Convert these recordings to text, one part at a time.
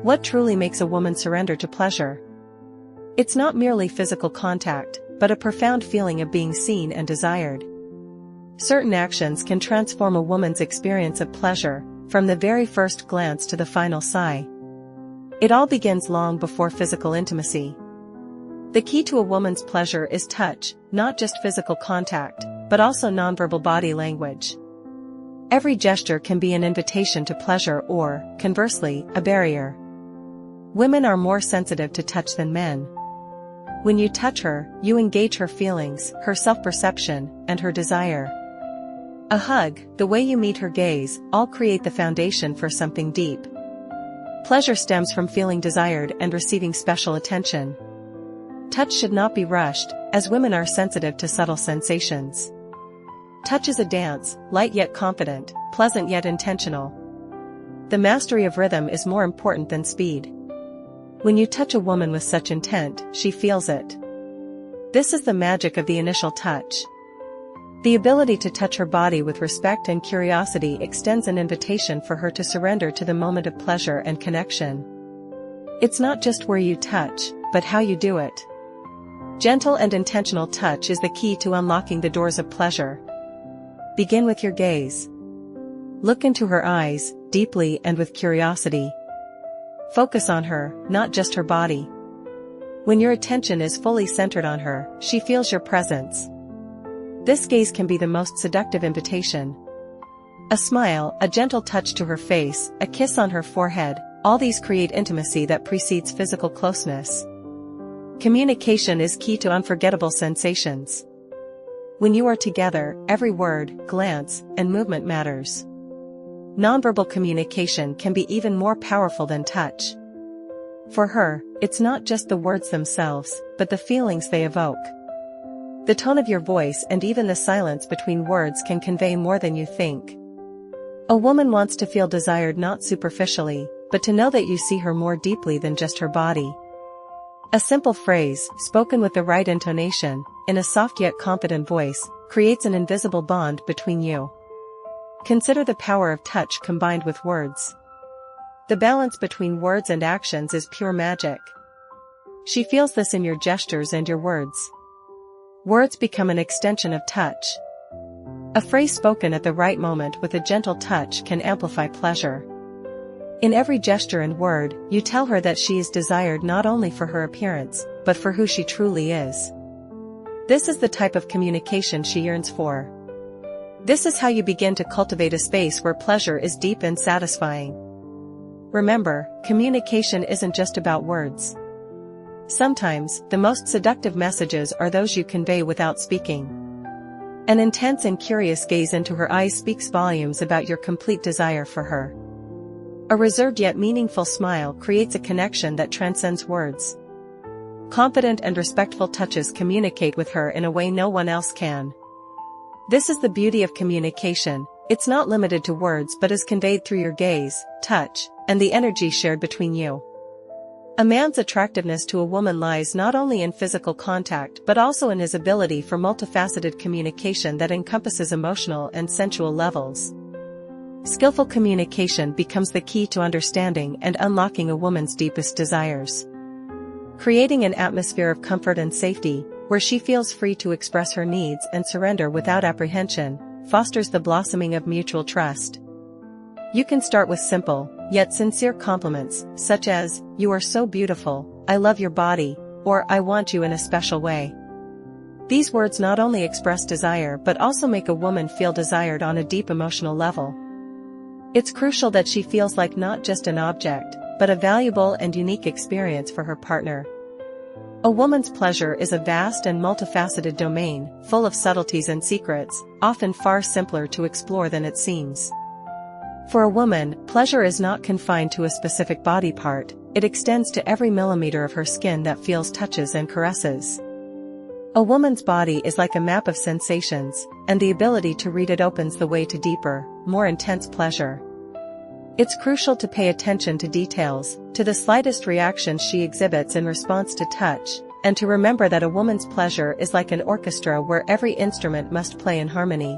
What truly makes a woman surrender to pleasure? It's not merely physical contact, but a profound feeling of being seen and desired. Certain actions can transform a woman's experience of pleasure, from the very first glance to the final sigh. It all begins long before physical intimacy. The key to a woman's pleasure is touch, not just physical contact, but also nonverbal body language. Every gesture can be an invitation to pleasure or, conversely, a barrier. Women are more sensitive to touch than men. When you touch her, you engage her feelings, her self-perception, and her desire. A hug, the way you meet her gaze, all create the foundation for something deep. Pleasure stems from feeling desired and receiving special attention. Touch should not be rushed, as women are sensitive to subtle sensations. Touch is a dance, light yet confident, pleasant yet intentional. The mastery of rhythm is more important than speed. When you touch a woman with such intent, she feels it. This is the magic of the initial touch. The ability to touch her body with respect and curiosity extends an invitation for her to surrender to the moment of pleasure and connection. It's not just where you touch, but how you do it. Gentle and intentional touch is the key to unlocking the doors of pleasure. Begin with your gaze. Look into her eyes, deeply and with curiosity. Focus on her, not just her body. When your attention is fully centered on her, she feels your presence. This gaze can be the most seductive invitation. A smile, a gentle touch to her face, a kiss on her forehead, all these create intimacy that precedes physical closeness. Communication is key to unforgettable sensations. When you are together, every word, glance, and movement matters. Nonverbal communication can be even more powerful than touch. For her, it's not just the words themselves, but the feelings they evoke. The tone of your voice and even the silence between words can convey more than you think. A woman wants to feel desired not superficially, but to know that you see her more deeply than just her body. A simple phrase, spoken with the right intonation, in a soft yet confident voice, creates an invisible bond between you. Consider the power of touch combined with words. The balance between words and actions is pure magic. She feels this in your gestures and your words. Words become an extension of touch. A phrase spoken at the right moment with a gentle touch can amplify pleasure. In every gesture and word, you tell her that she is desired not only for her appearance, but for who she truly is. This is the type of communication she yearns for. This is how you begin to cultivate a space where pleasure is deep and satisfying. Remember, communication isn't just about words. Sometimes, the most seductive messages are those you convey without speaking. An intense and curious gaze into her eyes speaks volumes about your complete desire for her. A reserved yet meaningful smile creates a connection that transcends words. Confident and respectful touches communicate with her in a way no one else can. This is the beauty of communication. It's not limited to words but is conveyed through your gaze, touch, and the energy shared between you. A man's attractiveness to a woman lies not only in physical contact but also in his ability for multifaceted communication that encompasses emotional and sensual levels. Skillful communication becomes the key to understanding and unlocking a woman's deepest desires. Creating an atmosphere of comfort and safety, where she feels free to express her needs and surrender without apprehension, fosters the blossoming of mutual trust. You can start with simple, yet sincere compliments, such as, "You are so beautiful, I love your body," or "I want you in a special way." These words not only express desire but also make a woman feel desired on a deep emotional level. It's crucial that she feels like not just an object, but a valuable and unique experience for her partner. A woman's pleasure is a vast and multifaceted domain, full of subtleties and secrets, often far simpler to explore than it seems. For a woman, pleasure is not confined to a specific body part, it extends to every millimeter of her skin that feels touches and caresses. A woman's body is like a map of sensations, and the ability to read it opens the way to deeper, more intense pleasure. It's crucial to pay attention to details, to the slightest reactions she exhibits in response to touch, and to remember that a woman's pleasure is like an orchestra where every instrument must play in harmony.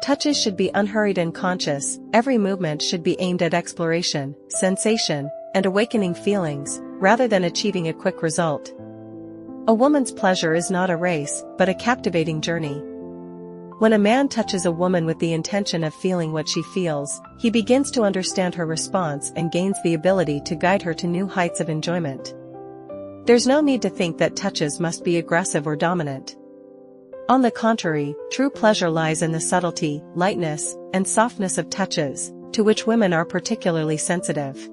Touches should be unhurried and conscious, every movement should be aimed at exploration, sensation, and awakening feelings, rather than achieving a quick result. A woman's pleasure is not a race, but a captivating journey. When a man touches a woman with the intention of feeling what she feels, he begins to understand her response and gains the ability to guide her to new heights of enjoyment. There's no need to think that touches must be aggressive or dominant. On the contrary, true pleasure lies in the subtlety, lightness, and softness of touches, to which women are particularly sensitive.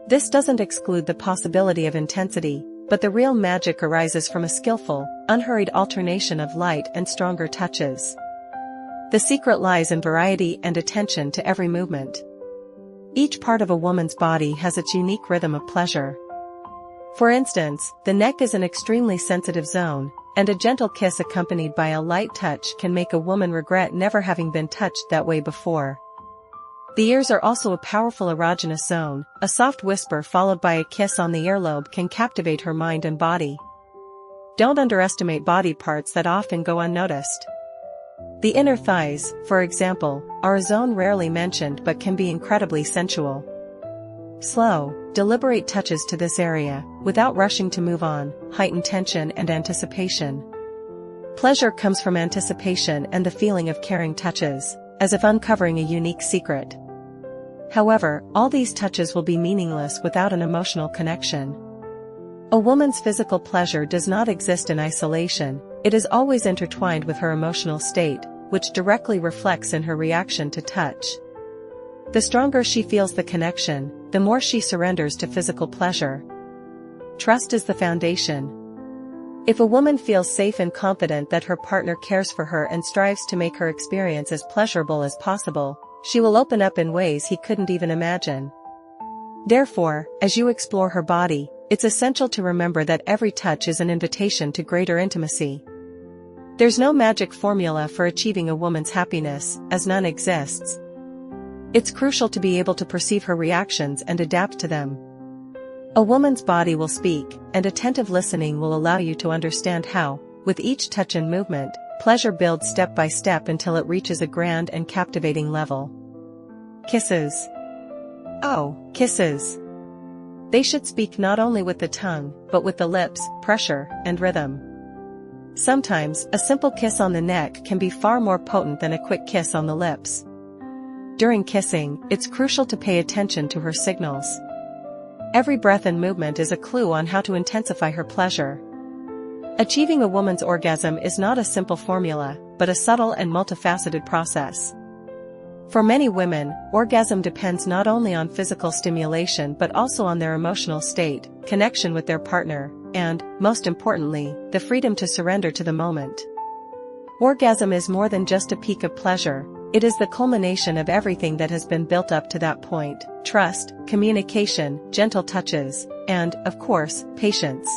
This doesn't exclude the possibility of intensity, but the real magic arises from a skillful, unhurried alternation of light and stronger touches. The secret lies in variety and attention to every movement. Each part of a woman's body has its unique rhythm of pleasure. For instance, the neck is an extremely sensitive zone, and a gentle kiss accompanied by a light touch can make a woman regret never having been touched that way before. The ears are also a powerful erogenous zone. A soft whisper followed by a kiss on the earlobe can captivate her mind and body. Don't underestimate body parts that often go unnoticed. The inner thighs, for example, are a zone rarely mentioned but can be incredibly sensual. Slow, deliberate touches to this area, without rushing to move on, heighten tension and anticipation. Pleasure comes from anticipation and the feeling of caring touches, as if uncovering a unique secret. However, all these touches will be meaningless without an emotional connection. A woman's physical pleasure does not exist in isolation, it is always intertwined with her emotional state, which directly reflects in her reaction to touch. The stronger she feels the connection, the more she surrenders to physical pleasure. Trust is the foundation. If a woman feels safe and confident that her partner cares for her and strives to make her experience as pleasurable as possible, she will open up in ways he couldn't even imagine. Therefore, as you explore her body, it's essential to remember that every touch is an invitation to greater intimacy. There's no magic formula for achieving a woman's happiness, as none exists. It's crucial to be able to perceive her reactions and adapt to them. A woman's body will speak, and attentive listening will allow you to understand how, with each touch and movement, pleasure builds step by step until it reaches a grand and captivating level. Kisses. Oh, kisses. They should speak not only with the tongue, but with the lips, pressure, and rhythm. Sometimes, a simple kiss on the neck can be far more potent than a quick kiss on the lips. During kissing, it's crucial to pay attention to her signals. Every breath and movement is a clue on how to intensify her pleasure. Achieving a woman's orgasm is not a simple formula, but a subtle and multifaceted process. For many women, orgasm depends not only on physical stimulation but also on their emotional state, connection with their partner, and, most importantly, the freedom to surrender to the moment. Orgasm is more than just a peak of pleasure, it is the culmination of everything that has been built up to that point: trust, communication, gentle touches, and, of course, patience.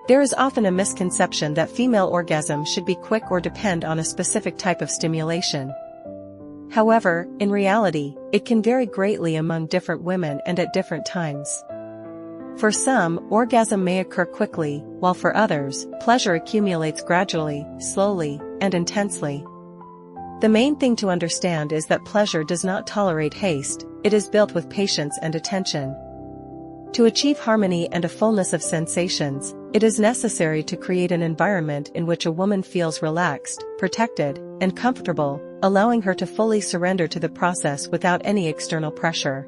There is often a misconception that female orgasm should be quick or depend on a specific type of stimulation. However, in reality, it can vary greatly among different women and at different times. For some, orgasm may occur quickly, while for others, pleasure accumulates gradually, slowly, and intensely. The main thing to understand is that pleasure does not tolerate haste, it is built with patience and attention. To achieve harmony and a fullness of sensations, it is necessary to create an environment in which a woman feels relaxed, protected, and comfortable, allowing her to fully surrender to the process without any external pressure.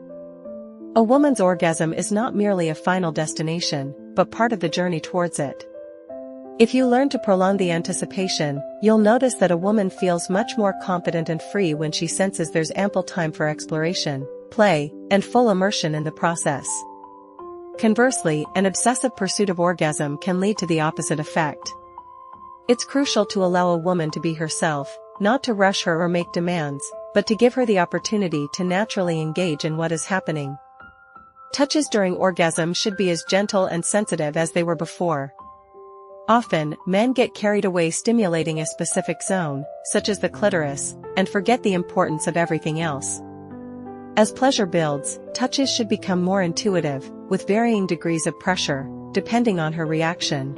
A woman's orgasm is not merely a final destination, but part of the journey towards it. If you learn to prolong the anticipation, you'll notice that a woman feels much more confident and free when she senses there's ample time for exploration, play, and full immersion in the process. Conversely, an obsessive pursuit of orgasm can lead to the opposite effect. It's crucial to allow a woman to be herself, not to rush her or make demands, but to give her the opportunity to naturally engage in what is happening. Touches during orgasm should be as gentle and sensitive as they were before. Often, men get carried away stimulating a specific zone, such as the clitoris, and forget the importance of everything else. As pleasure builds, touches should become more intuitive, with varying degrees of pressure, depending on her reaction.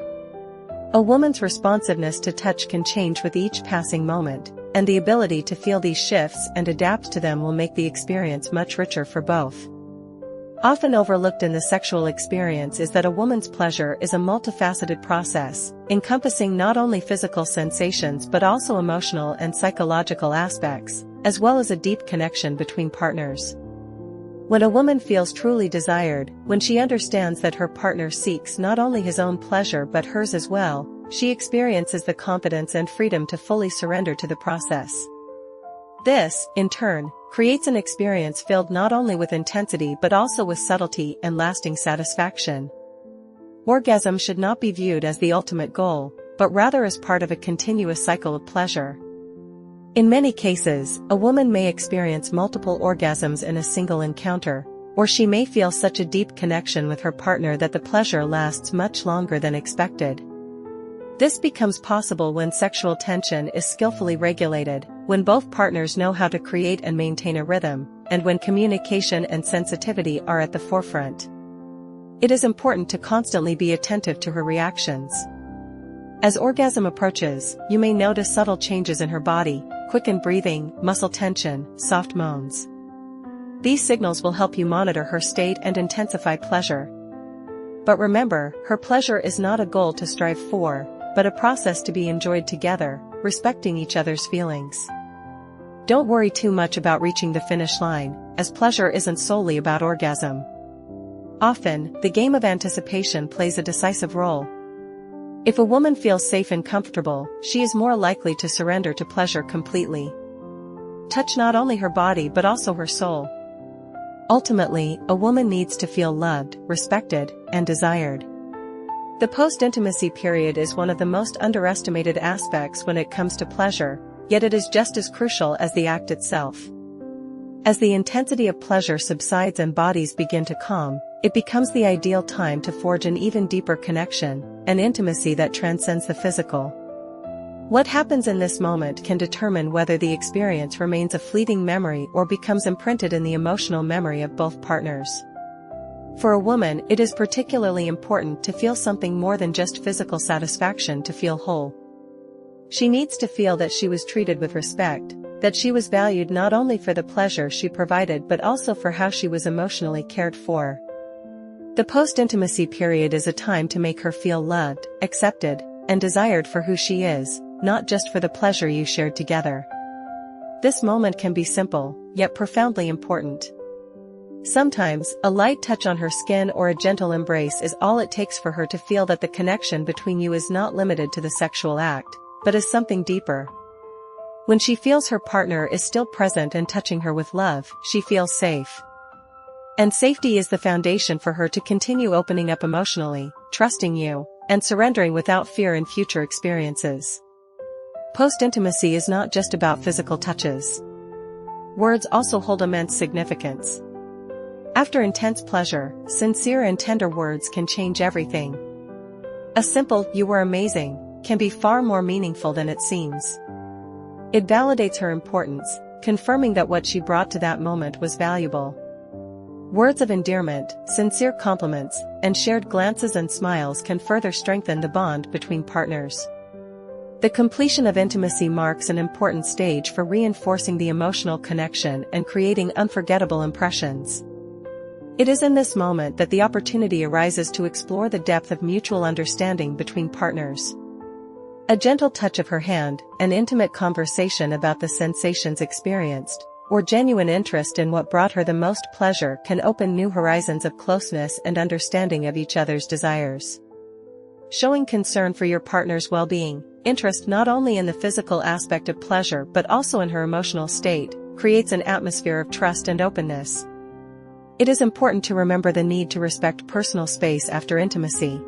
A woman's responsiveness to touch can change with each passing moment, and the ability to feel these shifts and adapt to them will make the experience much richer for both. Often overlooked in the sexual experience is that a woman's pleasure is a multifaceted process, encompassing not only physical sensations but also emotional and psychological aspects, as well as a deep connection between partners. When a woman feels truly desired, when she understands that her partner seeks not only his own pleasure but hers as well, she experiences the confidence and freedom to fully surrender to the process. This, in turn, creates an experience filled not only with intensity but also with subtlety and lasting satisfaction. Orgasm should not be viewed as the ultimate goal, but rather as part of a continuous cycle of pleasure. In many cases, a woman may experience multiple orgasms in a single encounter, or she may feel such a deep connection with her partner that the pleasure lasts much longer than expected. This becomes possible when sexual tension is skillfully regulated, when both partners know how to create and maintain a rhythm, and when communication and sensitivity are at the forefront. It is important to constantly be attentive to her reactions. As orgasm approaches, you may notice subtle changes in her body, quickened breathing, muscle tension, soft moans. These signals will help you monitor her state and intensify pleasure. But remember, her pleasure is not a goal to strive for, but a process to be enjoyed together, respecting each other's feelings. Don't worry too much about reaching the finish line, as pleasure isn't solely about orgasm. Often, the game of anticipation plays a decisive role. If a woman feels safe and comfortable, she is more likely to surrender to pleasure completely. Touch not only her body but also her soul. Ultimately, a woman needs to feel loved, respected, and desired. The post-intimacy period is one of the most underestimated aspects when it comes to pleasure, yet it is just as crucial as the act itself. As the intensity of pleasure subsides and bodies begin to calm, it becomes the ideal time to forge an even deeper connection, an intimacy that transcends the physical. What happens in this moment can determine whether the experience remains a fleeting memory or becomes imprinted in the emotional memory of both partners. For a woman, it is particularly important to feel something more than just physical satisfaction to feel whole. She needs to feel that she was treated with respect, that she was valued not only for the pleasure she provided but also for how she was emotionally cared for. The post-intimacy period is a time to make her feel loved, accepted, and desired for who she is, not just for the pleasure you shared together. This moment can be simple, yet profoundly important. Sometimes, a light touch on her skin or a gentle embrace is all it takes for her to feel that the connection between you is not limited to the sexual act, but is something deeper. When she feels her partner is still present and touching her with love, she feels safe. And safety is the foundation for her to continue opening up emotionally, trusting you, and surrendering without fear in future experiences. Post-intimacy is not just about physical touches. Words also hold immense significance. After intense pleasure, sincere and tender words can change everything. A simple, "You were amazing," can be far more meaningful than it seems. It validates her importance, confirming that what she brought to that moment was valuable. Words of endearment, sincere compliments, and shared glances and smiles can further strengthen the bond between partners. The completion of intimacy marks an important stage for reinforcing the emotional connection and creating unforgettable impressions. It is in this moment that the opportunity arises to explore the depth of mutual understanding between partners. A gentle touch of her hand, an intimate conversation about the sensations experienced, or genuine interest in what brought her the most pleasure can open new horizons of closeness and understanding of each other's desires. Showing concern for your partner's well-being, interest not only in the physical aspect of pleasure but also in her emotional state, creates an atmosphere of trust and openness. It is important to remember the need to respect personal space after intimacy.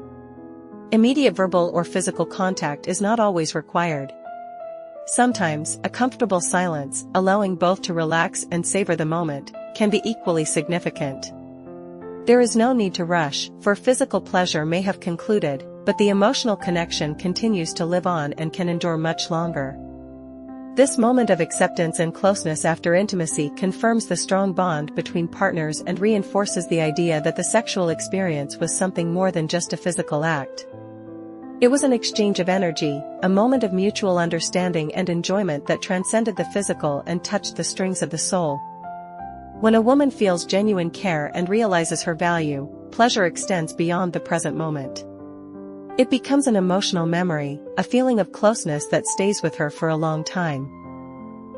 Immediate verbal or physical contact is not always required. Sometimes, a comfortable silence, allowing both to relax and savor the moment, can be equally significant. There is no need to rush, for physical pleasure may have concluded, but the emotional connection continues to live on and can endure much longer. This moment of acceptance and closeness after intimacy confirms the strong bond between partners and reinforces the idea that the sexual experience was something more than just a physical act. It was an exchange of energy, a moment of mutual understanding and enjoyment that transcended the physical and touched the strings of the soul. When a woman feels genuine care and realizes her value, pleasure extends beyond the present moment. It becomes an emotional memory, a feeling of closeness that stays with her for a long time.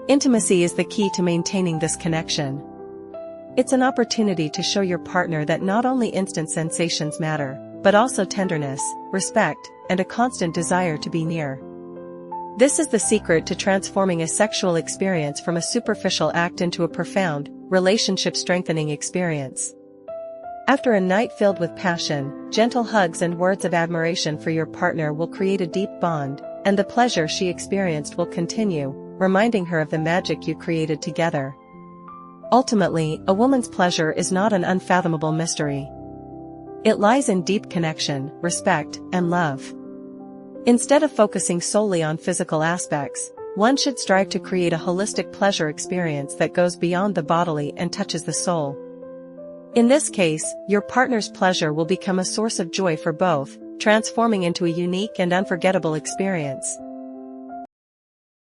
Intimacy is the key to maintaining this connection. It's an opportunity to show your partner that not only instant sensations matter, but also tenderness, respect, and a constant desire to be near. This is the secret to transforming a sexual experience from a superficial act into a profound, relationship-strengthening experience. After a night filled with passion, gentle hugs and words of admiration for your partner will create a deep bond, and the pleasure she experienced will continue, reminding her of the magic you created together. Ultimately, a woman's pleasure is not an unfathomable mystery. It lies in deep connection, respect, and love. Instead of focusing solely on physical aspects, one should strive to create a holistic pleasure experience that goes beyond the bodily and touches the soul. In this case, your partner's pleasure will become a source of joy for both, transforming into a unique and unforgettable experience.